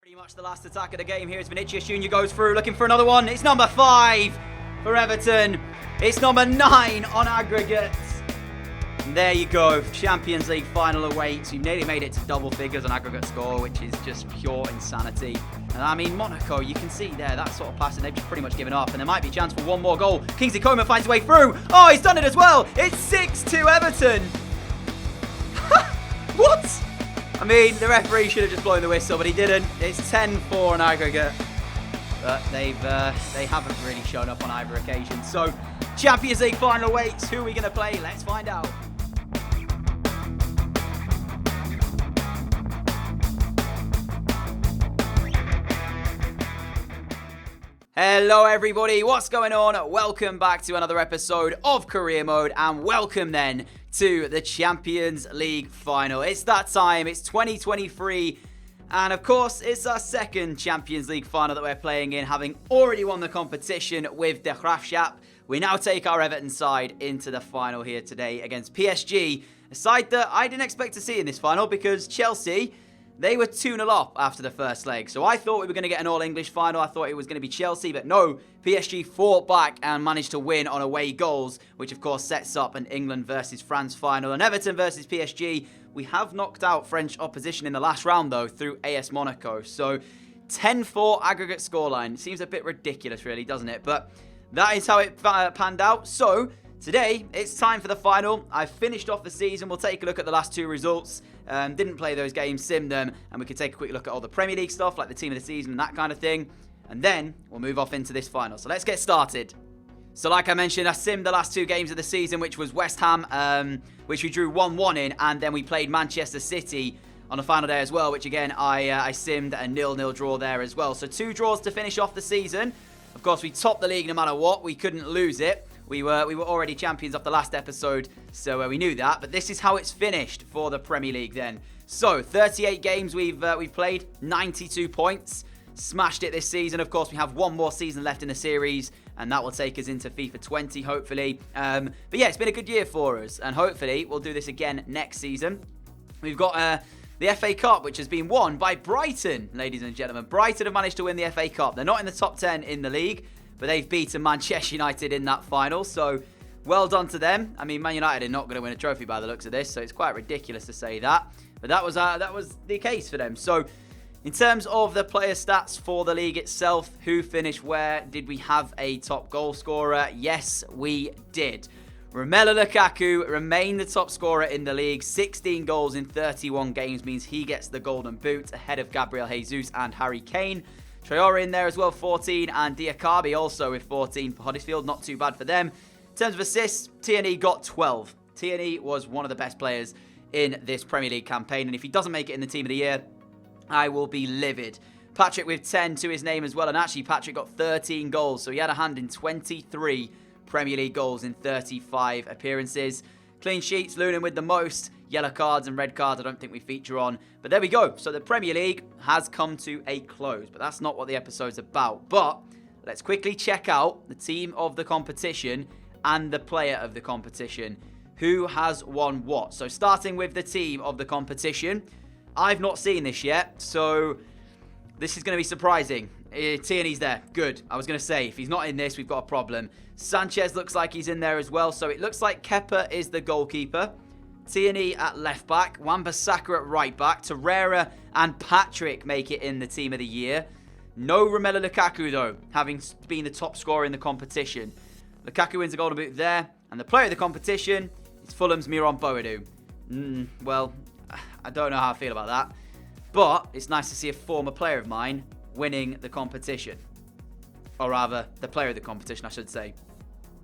Pretty much the last attack of the game here as Vinicius Jr. goes through, looking for another one. It's number 5 for Everton. It's number 9 on aggregate. And there you go. Champions League final awaits. You nearly made it to double figures on aggregate score, which is just pure insanity. And I mean, Monaco, you can see there, that sort of passing, they've just pretty much given up. And there might be a chance for one more goal. Kingsley Coman finds his way through. Oh, he's done it as well. It's 6-2 Everton. What? I mean, the referee should have just blown the whistle, but he didn't. It's 10-4 on aggregate. But they haven't really shown up on either occasion. So, Champions League final awaits. Who are we going to play? Let's find out. Hello everybody, what's going on? Welcome back to another episode of Career Mode, and welcome then to the Champions League final. It's that time, it's 2023, and of course it's our second Champions League final that we're playing in, having already won the competition with the Graafschap. We now take our Everton side into the final here today against PSG, a side that I didn't expect to see in this final because Chelsea, they were 2-0 up after the first leg. So I thought we were going to get an all-English final. I thought it was going to be Chelsea. But no, PSG fought back and managed to win on away goals, which of course sets up an England versus France final. And Everton versus PSG, we have knocked out French opposition in the last round, though, through AS Monaco. So 10-4 aggregate scoreline. Seems a bit ridiculous, really, doesn't it? But that is how it panned out. So today, it's time for the final. I've finished off the season. We'll take a look at the last two results. Didn't play those games, simmed them, and we could take a quick look at all the Premier League stuff, like the team of the season and that kind of thing. And then we'll move off into this final. So let's get started. So like I mentioned, I simmed the last two games of the season, which was West Ham, which we drew 1-1 in, and then we played Manchester City on the final day as well, which again, I simmed a 0-0 draw there as well. So 2 draws to finish off the season. Of course, we topped the league no matter what. We couldn't lose it. We were already champions off the last episode, so we knew that. But this is how it's finished for the Premier League then. So, 38 games we've played, 92 points. Smashed it this season. Of course, we have one more season left in the series, and that will take us into FIFA 20, hopefully. But yeah, it's been a good year for us, and hopefully we'll do this again next season. We've got the FA Cup, which has been won by Brighton, ladies and gentlemen. Brighton have managed to win the FA Cup. They're not in the top 10 in the league, but they've beaten Manchester United in that final, so well done to them. I mean, Man United are not going to win a trophy by the looks of this, so it's quite ridiculous to say that. But that was the case for them. So, in terms of the player stats for the league itself, who finished where? Did we have a top goal scorer? Yes, we did. Romelu Lukaku remained the top scorer in the league. 16 goals in 31 games means he gets the Golden Boot ahead of Gabriel Jesus and Harry Kane. Traore in there as well, 14, and Diakabi also with 14 for Huddersfield. Not too bad for them. In terms of assists, Tierney got 12. Tierney was one of the best players in this Premier League campaign, and if he doesn't make it in the Team of the Year, I will be livid. Patrick with 10 to his name as well, and actually Patrick got 13 goals, so he had a hand in 23 Premier League goals in 35 appearances. Clean sheets, Lunin with the most. Yellow cards and red cards I don't think we feature on. But there we go. So the Premier League has come to a close. But that's not what the episode's about. But let's quickly check out the team of the competition and the player of the competition. Who has won what? So starting with the team of the competition. I've not seen this yet. So this is going to be surprising. Tierney's there. Good. I was going to say, if he's not in this, we've got a problem. Sanchez looks like he's in there as well. So it looks like Kepa is the goalkeeper. Tierney at left back, Wan-Bissaka at right back, Torreira and Patrick make it in the Team of the Year. No Romelu Lukaku though, having been the top scorer in the competition. Lukaku wins the Golden Boot there, and the player of the competition is Fulham's Miron Boadu. Well, I don't know how I feel about that, but it's nice to see a former player of mine winning the competition. Or rather, the player of the competition, I should say.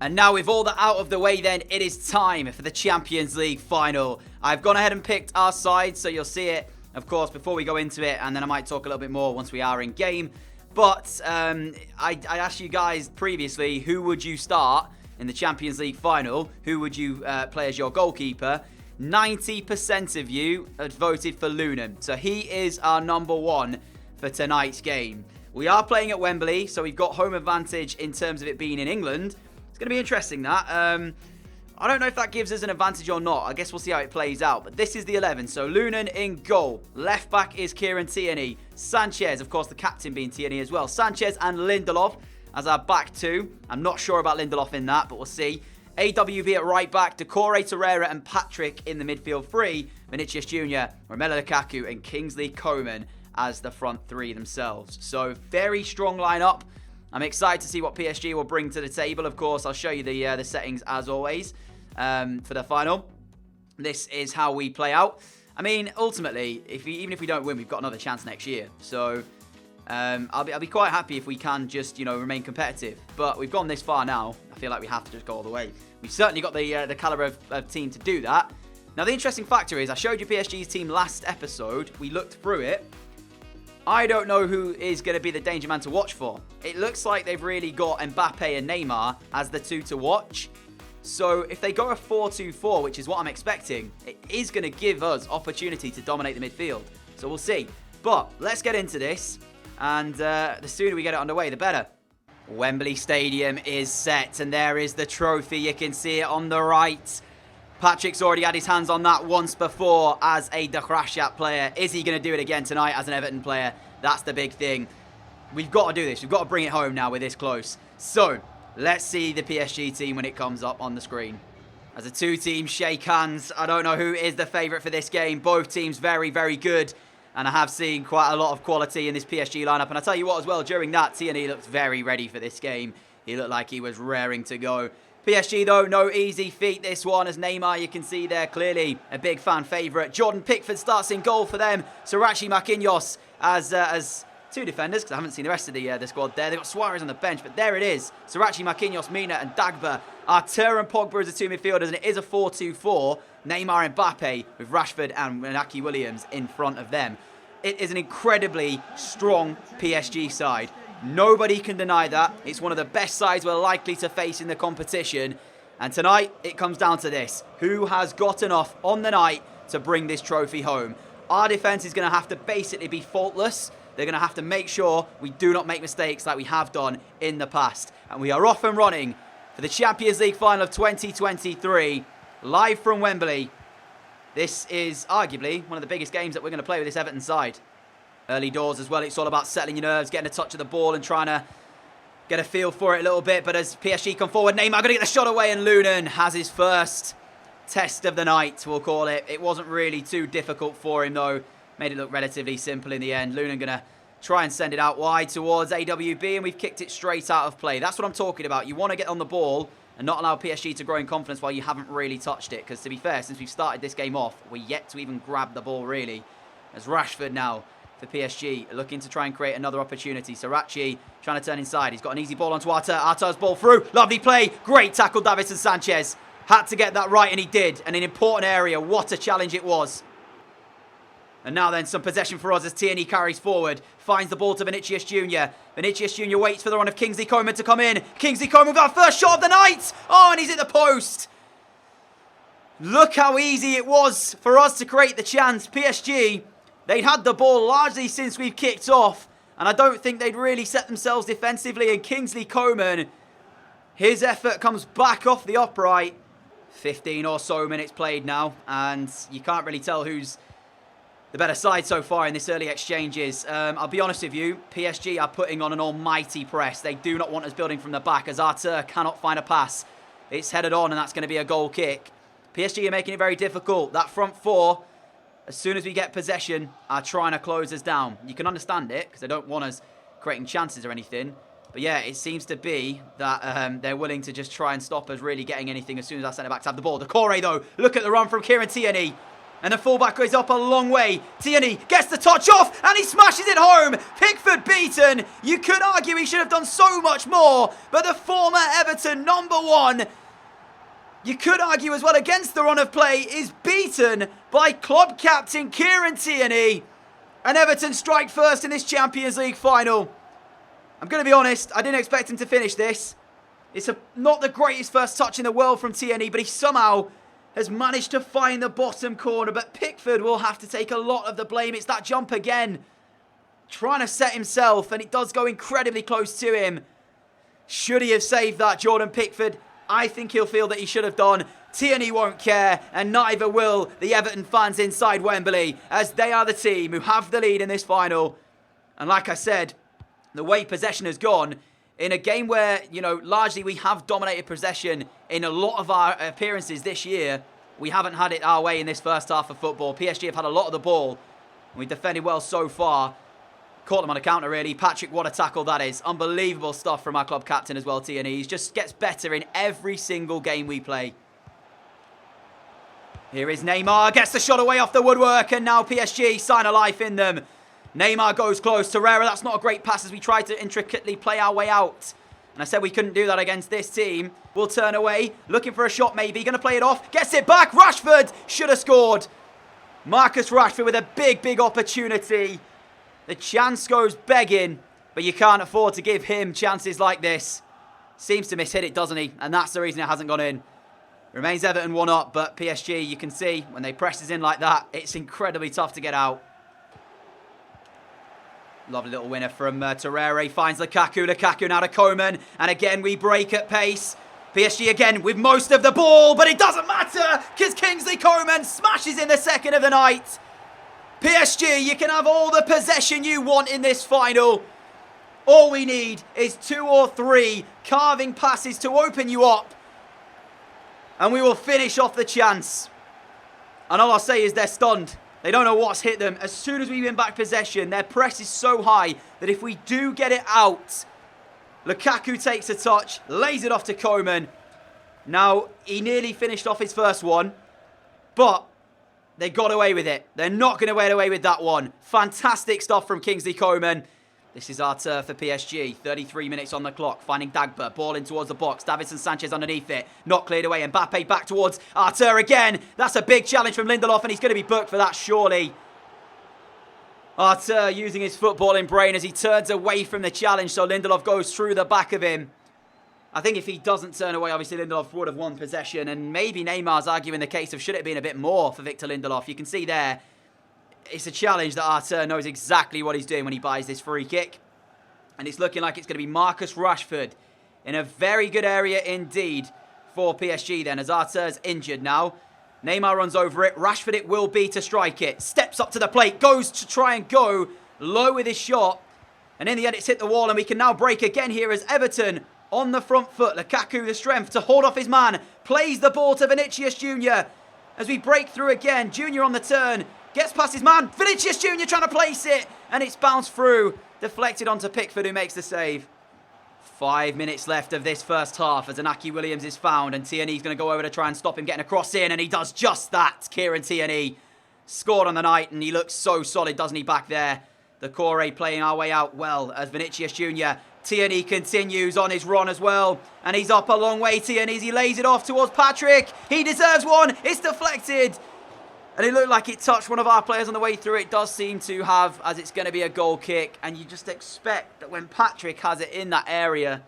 And now with all that out of the way then, it is time for the Champions League final. I've gone ahead and picked our side, so you'll see it, of course, before we go into it, and then I might talk a little bit more once we are in game. But I asked you guys previously, who would you start in the Champions League final? Who would you play as your goalkeeper? 90% of you had voted for Lunin, so he is our number one for tonight's game. We are playing at Wembley, so we've got home advantage in terms of it being in England. It's going to be interesting, that. I don't know if that gives us an advantage or not. I guess we'll see how it plays out. But this is the 11. So Lunan in goal. Left back is Kieran Tierney. Sanchez, of course, the captain being Tierney as well. Sanchez and Lindelof as our back two. I'm not sure about Lindelof in that, but we'll see. AWV at right back. Decore Torreira and Patrick in the midfield three. Vinicius Jr., Romelu Lukaku and Kingsley Coman as the front three themselves. So very strong lineup. I'm excited to see what PSG will bring to the table. Of course, I'll show you the settings as always for the final. This is how we play out. I mean, ultimately, even if we don't win, we've got another chance next year. So I'll be quite happy if we can just, remain competitive. But we've gone this far now. I feel like we have to just go all the way. We've certainly got the caliber of team to do that. Now, the interesting factor is I showed you PSG's team last episode. We looked through it. I don't know who is going to be the danger man to watch for. It looks like they've really got Mbappe and Neymar as the two to watch. So if they go a 4-2-4, which is what I'm expecting, it is going to give us opportunity to dominate the midfield. So we'll see. But let's get into this. And the sooner we get it underway, the better. Wembley Stadium is set. And there is the trophy. You can see it on the right. Patrick's already had his hands on that once before as a Graafschap player. Is he going to do it again tonight as an Everton player? That's the big thing. We've got to do this. We've got to bring it home now. We're this close. So, let's see the PSG team when it comes up on the screen. As the two teams shake hands, I don't know who is the favourite for this game. Both teams very, very good. And I have seen quite a lot of quality in this PSG lineup. And I tell you what as well, during that, Tierney looked very ready for this game. He looked like he was raring to go. PSG, though, no easy feat this one, as Neymar, you can see there, clearly a big fan favourite. Jordan Pickford starts in goal for them. Sirachi Marquinhos as two defenders, because I haven't seen the rest of the squad there. They've got Suarez on the bench, but there it is. Sirachi Marquinhos, Mina and Dagba. Artur and Pogba as the two midfielders, and it is a 4-2-4. Neymar and Mbappe with Rashford and Inaki Williams in front of them. It is an incredibly strong PSG side. Nobody can deny that. It's one of the best sides we're likely to face in the competition. And tonight, it comes down to this. Who has got enough on the night to bring this trophy home? Our defence is going to have to basically be faultless. They're going to have to make sure we do not make mistakes like we have done in the past. And we are off and running for the Champions League final of 2023. Live from Wembley. This is arguably one of the biggest games that we're going to play with this Everton side. Early doors as well, it's all about settling your nerves, getting a touch of the ball and trying to get a feel for it a little bit. But as PSG come forward, Neymar going to get the shot away, and Lunan has his first test of the night, we'll call it. It wasn't really too difficult for him though. Made it look relatively simple in the end. Lunan going to try and send it out wide towards AWB, and we've kicked it straight out of play. That's what I'm talking about. You want to get on the ball and not allow PSG to grow in confidence while you haven't really touched it. Because to be fair, since we've started this game off, we're yet to even grab the ball really. As Rashford now for PSG, looking to try and create another opportunity. Sirachi trying to turn inside. He's got an easy ball onto Artur. Artur's ball through. Lovely play. Great tackle, Davinson Sanchez. Had to get that right, and he did. And an important area. What a challenge it was. And now then, some possession for us as Tierney carries forward. Finds the ball to Vinicius Jr. Vinicius Jr. waits for the run of Kingsley Coman to come in. Kingsley Coman with our first shot of the night. Oh, and he's at the post. Look how easy it was for us to create the chance. PSG, they'd had the ball largely since we've kicked off. And I don't think they'd really set themselves defensively. And Kingsley Coman, his effort comes back off the upright. 15 or so minutes played now. And you can't really tell who's the better side so far in this early exchanges. I'll be honest with you, PSG are putting on an almighty press. They do not want us building from the back as Artur cannot find a pass. It's headed on, and that's going to be a goal kick. PSG are making it very difficult. That front four, as soon as we get possession, are trying to close us down. You can understand it, because they don't want us creating chances or anything. But yeah, it seems to be that they're willing to just try and stop us really getting anything as soon as our centre-backs have the ball. Decore, though, look at the run from Kieran Tierney. And the fullback goes up a long way. Tierney gets the touch off, and he smashes it home. Pickford beaten. You could argue he should have done so much more, but the former Everton #1, you could argue as well against the run of play, is beaten by club captain Kieran Tierney. And Everton strike first in this Champions League final. I'm going to be honest, I didn't expect him to finish this. It's not the greatest first touch in the world from Tierney, but he somehow has managed to find the bottom corner. But Pickford will have to take a lot of the blame. It's that jump again. Trying to set himself, and it does go incredibly close to him. Should he have saved that, Jordan Pickford? I think he'll feel that he should have done. Tierney won't care, and neither will the Everton fans inside Wembley, as they are the team who have the lead in this final. And like I said, the way possession has gone, in a game where, largely we have dominated possession in a lot of our appearances this year, we haven't had it our way in this first half of football. PSG have had a lot of the ball. We defended well so far. Caught them on a counter, really. Patrick, what a tackle that is. Unbelievable stuff from our club captain as well, Tierney. He just gets better in every single game we play. Here is Neymar, gets the shot away off the woodwork, and now PSG sign a life in them. Neymar goes close. Torreira, that's not a great pass as we try to intricately play our way out. And I said we couldn't do that against this team. We'll turn away, looking for a shot maybe. Going to play it off, gets it back. Rashford should have scored. Marcus Rashford with a big, big opportunity. The chance goes begging, but you can't afford to give him chances like this. Seems to miss-hit it, doesn't he? And that's the reason it hasn't gone in. Remains Everton 1-up, but PSG, you can see, when they press us in like that, it's incredibly tough to get out. Lovely little winner from Torreira. Finds Lukaku. Lukaku now to Coman. And again, we break at pace. PSG again with most of the ball, but it doesn't matter because Kingsley Coman smashes in the second of the night. PSG, you can have all the possession you want in this final. All we need is 2 or 3 carving passes to open you up. And we will finish off the chance. And all I'll say is they're stunned. They don't know what's hit them. As soon as we win back possession, their press is so high that if we do get it out, Lukaku takes a touch, lays it off to Coman. Now, he nearly finished off his first one, but they got away with it. They're not going to get away with that one. Fantastic stuff from Kingsley Coman. This is our turf for PSG. 33 minutes on the clock. Finding Dagba. Ball in towards the box. Davinson Sanchez underneath it. Not cleared away. Mbappe back towards Arthur again. That's a big challenge from Lindelof, and he's going to be booked for that, surely. Arthur using his footballing brain as he turns away from the challenge, so Lindelof goes through the back of him. I think if he doesn't turn away, obviously Lindelof would have won possession, and maybe Neymar's arguing the case of should it have been a bit more for Victor Lindelof. You can see there, it's a challenge that Arthur knows exactly what he's doing when he buys this free kick. And it's looking like it's going to be Marcus Rashford in a very good area indeed for PSG then, as Arthur's injured now. Neymar runs over it. Rashford it will be to strike it. Steps up to the plate. Goes to try and go low with his shot. And in the end, it's hit the wall. And we can now break again here as Everton on the front foot. Lukaku, the strength to hold off his man. Plays the ball to Vinicius Jr. As we break through again. Jr. on the turn. Gets past his man. Vinicius Jr. trying to place it. And it's bounced through. Deflected onto Pickford, who makes the save. 5 minutes left of this first half as Inaki Williams is found, and Tierney's going to go over to try and stop him getting a cross in, and he does just that. Kieran Tierney scored on the night, and he looks so solid, doesn't he, back there? The Corre playing our way out well as Vinicius Jr. Tierney continues on his run as well, and he's up a long way, Tierney. He lays it off towards Patrick. He deserves one. It's deflected. And it looked like it touched one of our players on the way through. It does seem to have, as it's going to be a goal kick. And you just expect that when Patrick has it in that area,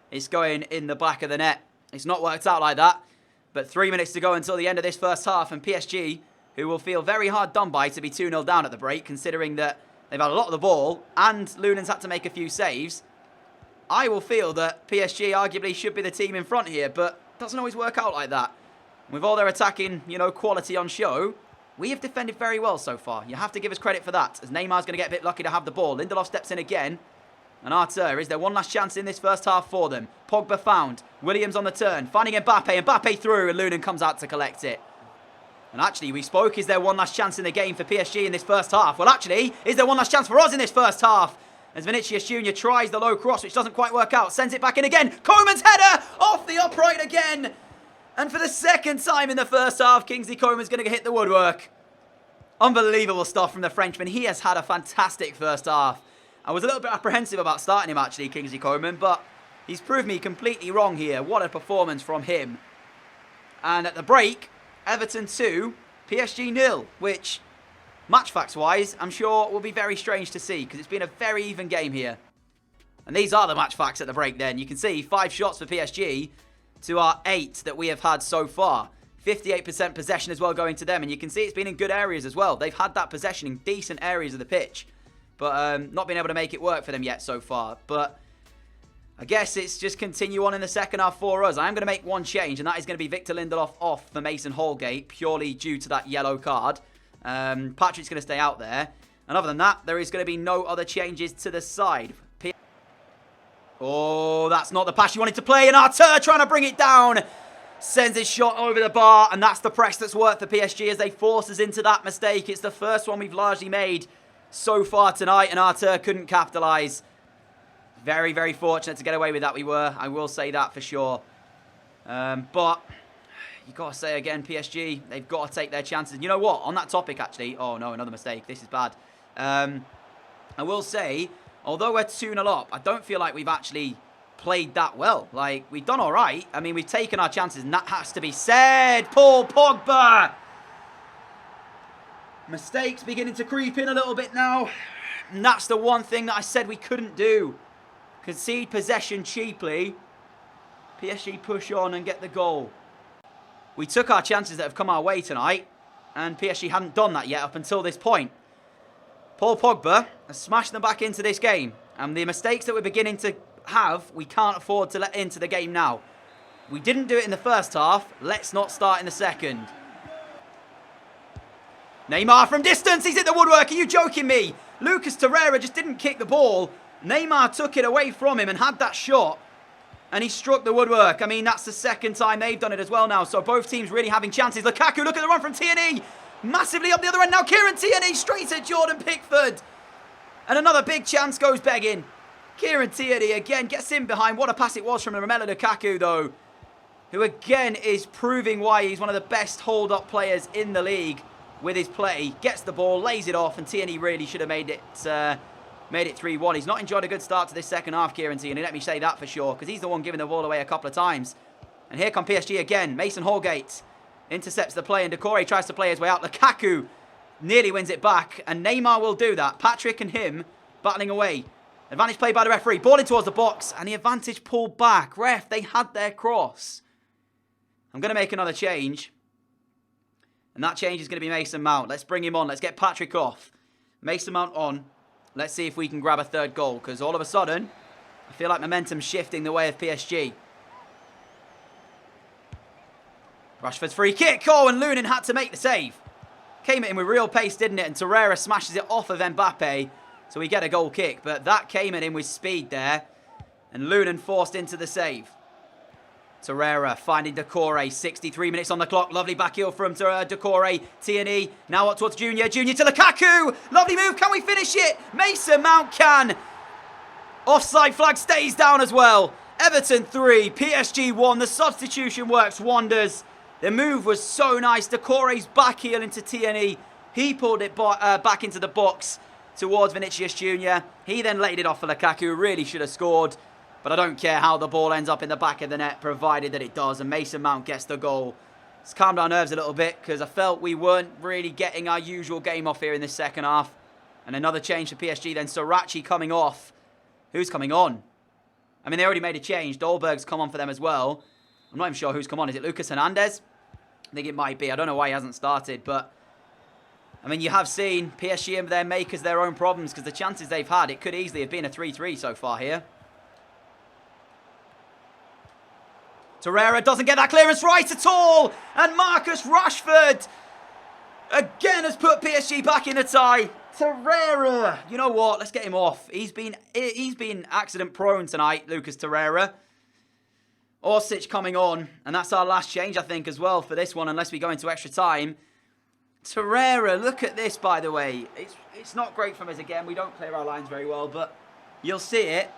it's going in the back of the net. It's not worked out like that. But 3 minutes to go until the end of this first half. And PSG, who will feel very hard done by to be 2-0 down at the break, considering that they've had a lot of the ball and Lunen's had to make a few saves. I will feel that PSG arguably should be the team in front here, but it doesn't always work out like that. With all their attacking, quality on show, we have defended very well so far. You have to give us credit for that, as Neymar's going to get a bit lucky to have the ball. Lindelof steps in again. And Arthur, is there one last chance in this first half for them? Pogba found. Williams on the turn. Finding Mbappe. Mbappe through, and Lunen comes out to collect it. And actually, we spoke, is there one last chance in the game for PSG in this first half? Well, actually, is there one last chance for us in this first half? As Vinicius Jr. tries the low cross, which doesn't quite work out. Sends it back in again. Coman's header off the upright again. And for the second time in the first half, Kingsley Coman's going to hit the woodwork. Unbelievable stuff from the Frenchman. He has had a fantastic first half. I was a little bit apprehensive about starting him, actually, Kingsley Coman, but he's proved me completely wrong here. What a performance from him. And at the break, Everton 2, PSG 0, which, match facts-wise, I'm sure will be very strange to see, because it's been a very even game here. And these are the match facts at the break then. You can see 5 shots for PSG to our 8 that we have had so far. 58% possession as well going to them. And you can see it's been in good areas as well. They've had that possession in decent areas of the pitch. But not been able to make it work for them yet so far. But I guess it's just continue on in the second half for us. I am going to make one change, and that is going to be Victor Lindelof off for Mason Holgate, purely due to that yellow card. Patrick's going to stay out there. And other than that, there is going to be no other changes to the side. Oh, that's not the pass you wanted to play, and Arthur trying to bring it down. Sends his shot over the bar, and that's the press that's worked for PSG as they force us into that mistake. It's the first one we've largely made so far tonight, and Arthur couldn't capitalise. Very, very fortunate to get away with that, we were. I will say that for sure. But you got to say again, PSG, they've got to take their chances. You know what? On that topic, actually. Oh, no, another mistake. This is bad. I will say, although we're 2-0 up, I don't feel like we've actually played that well. Like, we've done all right. I mean, we've taken our chances, and that has to be said. Paul Pogba. Mistakes beginning to creep in a little bit now. And that's the one thing that I said we couldn't do. Concede possession cheaply. PSG push on and get the goal. We took our chances that have come our way tonight, and PSG hadn't done that yet up until this point. Paul Pogba has smashed them back into this game, and the mistakes that we're beginning to have, we can't afford to let into the game now. We didn't do it in the first half. Let's not start in the second. Neymar from distance. He's hit the woodwork. Are you joking me? Lucas Torreira just didn't kick the ball. Neymar took it away from him and had that shot, and he struck the woodwork. I mean, that's the second time they've done it as well now, so both teams really having chances. Lukaku, look at the run from Tierney. Massively up the other end now. Kieran Tierney straight at Jordan Pickford. And another big chance goes begging. Kieran Tierney again gets in behind. What a pass it was from Romelu Lukaku, though, who again is proving why he's one of the best hold-up players in the league with his play. Gets the ball, lays it off, and Tierney really should have made it 3-1. He's not enjoyed a good start to this second half, Kieran Tierney. Let me say that for sure, because he's the one giving the ball away a couple of times. And here come PSG again. Mason Holgate intercepts the play, and Decore tries to play his way out. Lukaku nearly wins it back, and Neymar will do that. Patrick and him battling away. Advantage played by the referee. Ball in towards the box, and the advantage pulled back. Ref, they had their cross. I'm going to make another change. And that change is going to be Mason Mount. Let's bring him on. Let's get Patrick off. Mason Mount on. Let's see if we can grab a third goal, because all of a sudden, I feel like momentum's shifting the way of PSG. Rashford's free kick. Oh, and Lunin had to make the save. Came at him with real pace, didn't it? And Torreira smashes it off of Mbappe. So we get a goal kick. But that came at him with speed there. And Lunin forced into the save. Torreira finding Decore. 63 minutes on the clock. Lovely back heel from Decore. Tierney now up towards Junior. Junior to Lukaku. Lovely move. Can we finish it? Mason Mount can. Offside flag stays down as well. Everton 3. PSG 1. The substitution works wonders. The move was so nice. Decore's back heel into Tierney. He pulled it back into the box towards Vinicius Junior. He then laid it off for Lukaku. Really should have scored. But I don't care how the ball ends up in the back of the net, provided that it does. And Mason Mount gets the goal. It's calmed our nerves a little bit, because I felt we weren't really getting our usual game off here in this second half. And another change for PSG then. Srirachi coming off. Who's coming on? I mean, they already made a change. Dolberg's come on for them as well. I'm not even sure who's come on. Is it Lucas Hernandez? I think it might be. I don't know why he hasn't started, but I mean, you have seen PSG and their makers their own problems, because the chances they've had, it could easily have been a 3-3 so far here. Torreira doesn't get that clearance right at all, and Marcus Rashford again has put PSG back in the tie. Torreira, you know what? Let's get him off. He's been accident prone tonight, Lucas Torreira. Orsic coming on, and that's our last change, I think, as well for this one, unless we go into extra time. Torreira, look at this, by the way. It's not great from us again. We don't clear our lines very well, but you'll see it,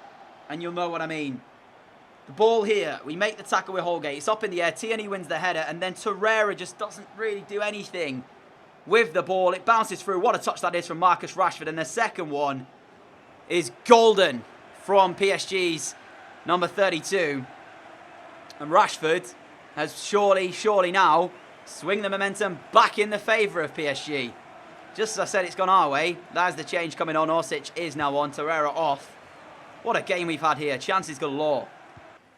and you'll know what I mean. The ball here, we make the tackle with Holgate. It's up in the air. Tierney wins the header, and then Torreira just doesn't really do anything with the ball. It bounces through. What a touch that is from Marcus Rashford, and the second one is golden from PSG's number 32. And Rashford has surely now swing the momentum back in the favour of PSG. Just as I said, it's gone our way. There's the change coming on. Orsic is now on. Torreira off. What a game we've had here. Chances galore.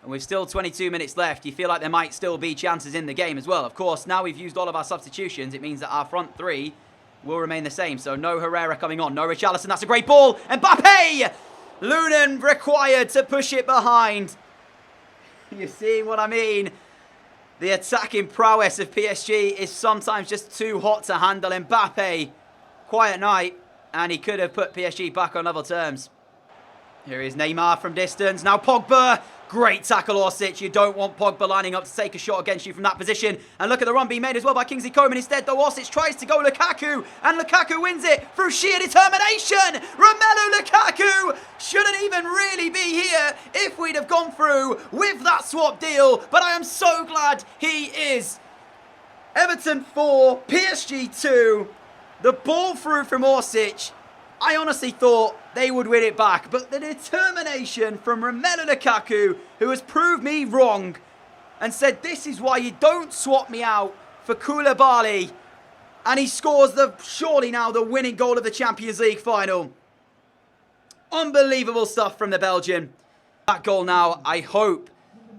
And with still 22 minutes left, you feel like there might still be chances in the game as well. Of course, now we've used all of our substitutions. It means that our front three will remain the same. So no Herrera coming on. No Richarlison. That's a great ball. Mbappe! Lunan required to push it behind. You're seeing what I mean? The attacking prowess of PSG is sometimes just too hot to handle. Mbappe, quiet night, and he could have put PSG back on level terms. Here is Neymar from distance. Now Pogba. Great tackle, Orsic. You don't want Pogba lining up to take a shot against you from that position. And look at the run being made as well by Kingsley Coman. Instead, though, Orsic tries to go Lukaku. And Lukaku wins it through sheer determination. Romelu Lukaku shouldn't even really be here if we'd have gone through with that swap deal. But I am so glad he is. Everton 4, PSG 2. The ball through from Orsic. I honestly thought they would win it back, but the determination from Romelu Lukaku, who has proved me wrong and said this is why you don't swap me out for Koulibaly, and he scores surely now the winning goal of the Champions League final. Unbelievable stuff from the Belgian. That goal now, I hope,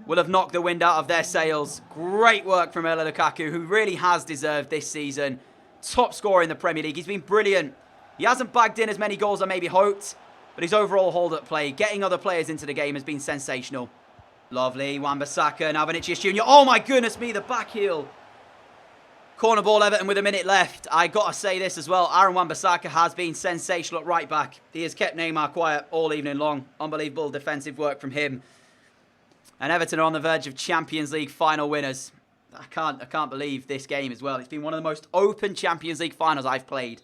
will have knocked the wind out of their sails. Great work from Romelu Lukaku, who really has deserved this season. Top scorer in the Premier League. He's been brilliant. He hasn't bagged in as many goals as I maybe hoped, but his overall hold-up play, getting other players into the game, has been sensational. Lovely, Wan-Bissaka, now Vinicius Jr. Oh my goodness me, the back heel. Corner ball, Everton with a minute left. I got to say this as well, Aaron Wan-Bissaka has been sensational at right back. He has kept Neymar quiet all evening long. Unbelievable defensive work from him. And Everton are on the verge of Champions League final winners. I can't believe this game as well. It's been one of the most open Champions League finals I've played.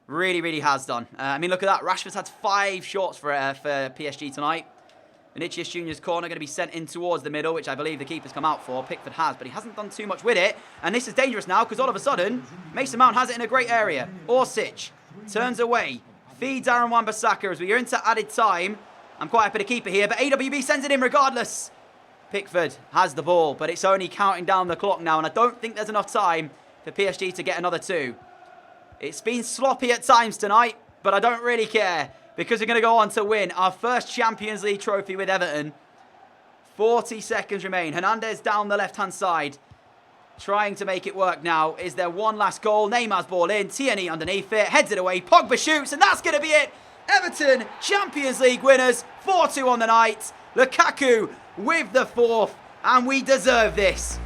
Really, really has done. I mean, look at that. Rashford's had 5 shots for PSG tonight. Vinicius Jr.'s corner going to be sent in towards the middle, which I believe the keeper's come out for. Pickford has, but he hasn't done too much with it. And this is dangerous now, because all of a sudden, Mason Mount has it in a great area. Orsic turns away, feeds Aaron Wan-Bissaka as we are into added time. I'm quite happy to keep it here, but AWB sends it in regardless. Pickford has the ball, but it's only counting down the clock now, and I don't think there's enough time for PSG to get another 2. It's been sloppy at times tonight, but I don't really care because we're going to go on to win our first Champions League trophy with Everton. 40 seconds remain. Hernandez down the left-hand side, trying to make it work now. Is there one last goal? Neymar's ball in. Tierney underneath it. Heads it away. Pogba shoots, and that's going to be it. Everton, Champions League winners. 4-2 on the night. Lukaku with the 4th, and we deserve this.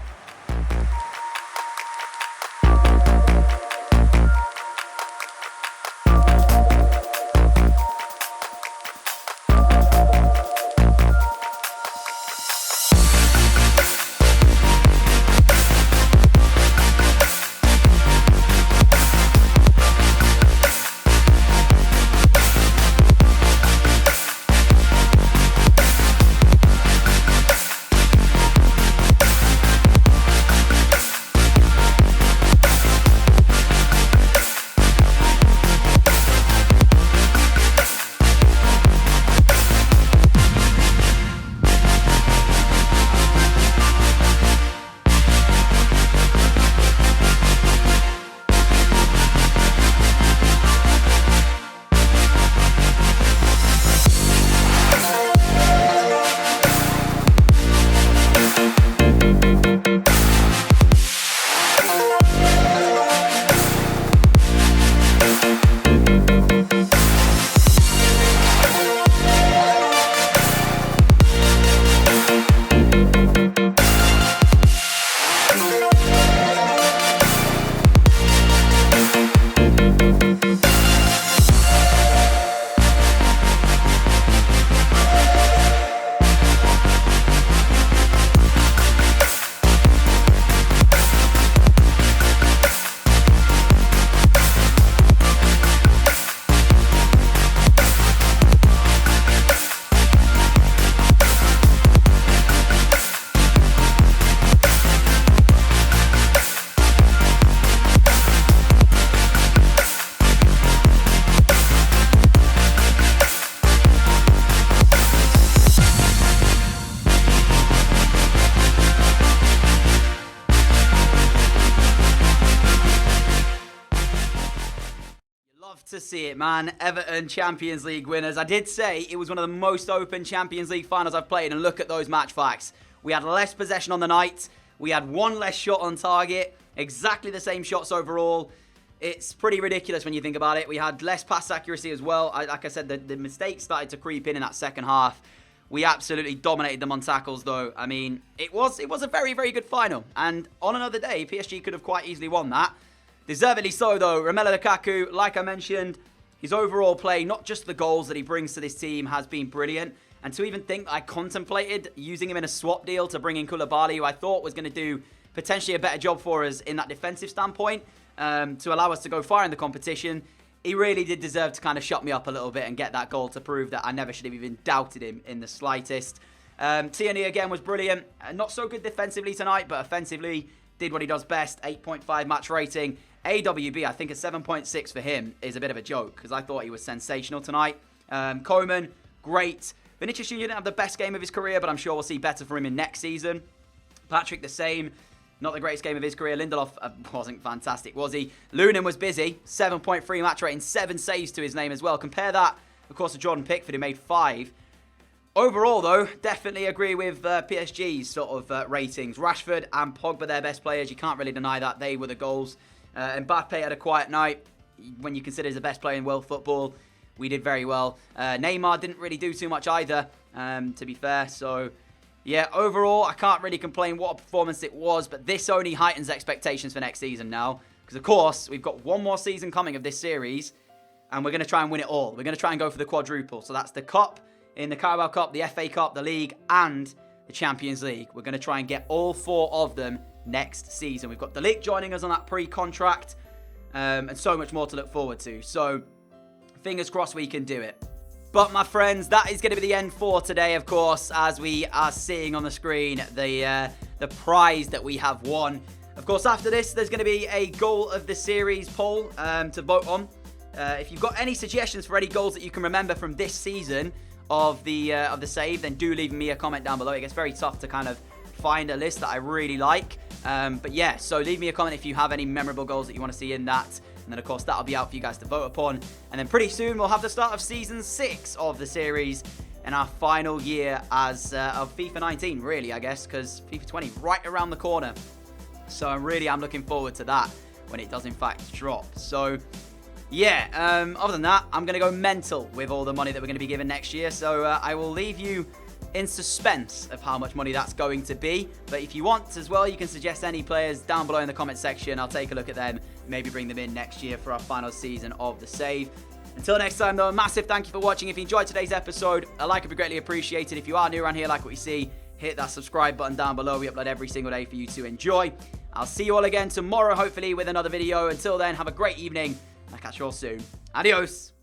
To see it, man. Everton Champions League winners. I did say it was one of the most open Champions League finals I've played, and look at those match facts. We had less possession on the night. We had 1 less shot on target. Exactly the same shots overall. It's pretty ridiculous when you think about it. We had less pass accuracy as well. Like I said, the mistakes started to creep in that second half. We absolutely dominated them on tackles, though. I mean, it was a very, very good final. And on another day, PSG could have quite easily won that. Deservedly so, though. Romelu Lukaku, like I mentioned, his overall play, not just the goals that he brings to this team, has been brilliant. And to even think I contemplated using him in a swap deal to bring in Koulibaly, who I thought was going to do potentially a better job for us in that defensive standpoint, to allow us to go far in the competition. He really did deserve to kind of shut me up a little bit and get that goal to prove that I never should have even doubted him in the slightest. Tierney again was brilliant. Not so good defensively tonight, but offensively did what he does best. 8.5 match rating. AWB, I think a 7.6 for him is a bit of a joke because I thought he was sensational tonight. Koeman, great. Vinicius Jr. didn't have the best game of his career, but I'm sure we'll see better from him in next season. Patrick the same. Not the greatest game of his career. Lindelof wasn't fantastic, was he? Lunin was busy. 7.3 match rating, 7 saves to his name as well. Compare that, of course, to Jordan Pickford, who made 5. Overall, though, definitely agree with PSG's sort of ratings. Rashford and Pogba, their best players. You can't really deny that. They were the goals. Mbappe had a quiet night. When you consider he's the best player in world football, we did very well. Neymar didn't really do too much either, to be fair. So, yeah, overall, I can't really complain what a performance it was, but this only heightens expectations for next season now. Because, of course, we've got one more season coming of this series, and we're going to try and win it all. We're going to try and go for the quadruple. So that's the Cup, in the Carabao Cup, the FA Cup, the League, and the Champions League. We're going to try and get all 4 of them next season. We've got the League joining us on that pre-contract, and so much more to look forward to. So, fingers crossed we can do it. But, my friends, that is going to be the end for today, of course, as we are seeing on the screen the prize that we have won. Of course, after this, there's going to be a goal of the series poll to vote on. If you've got any suggestions for any goals that you can remember from this season of the save, then do leave me a comment down below. It gets very tough to kind of find a list that I really like. But yeah, so leave me a comment if you have any memorable goals that you want to see in that. And then, of course, that'll be out for you guys to vote upon. And then pretty soon, we'll have the start of Season 6 of the series and our final year as of FIFA 19, really, I guess, because FIFA 20 right around the corner. So I'm looking forward to that when it does, in fact, drop. So, yeah, other than that, I'm going to go mental with all the money that we're going to be given next year. So I will leave you in suspense of how much money that's going to be. But if you want as well, you can suggest any players down below in the comment section. I'll take a look at them, maybe bring them in next year for our final season of the save. Until next time, though, a massive thank you for watching. If you enjoyed today's episode, a like would be greatly appreciated. If you are new around here, like what you see, hit that subscribe button down below. We upload every single day for you to enjoy. I'll see you all again tomorrow, hopefully, with another video. Until then, have a great evening. I'll catch you all soon. Adios.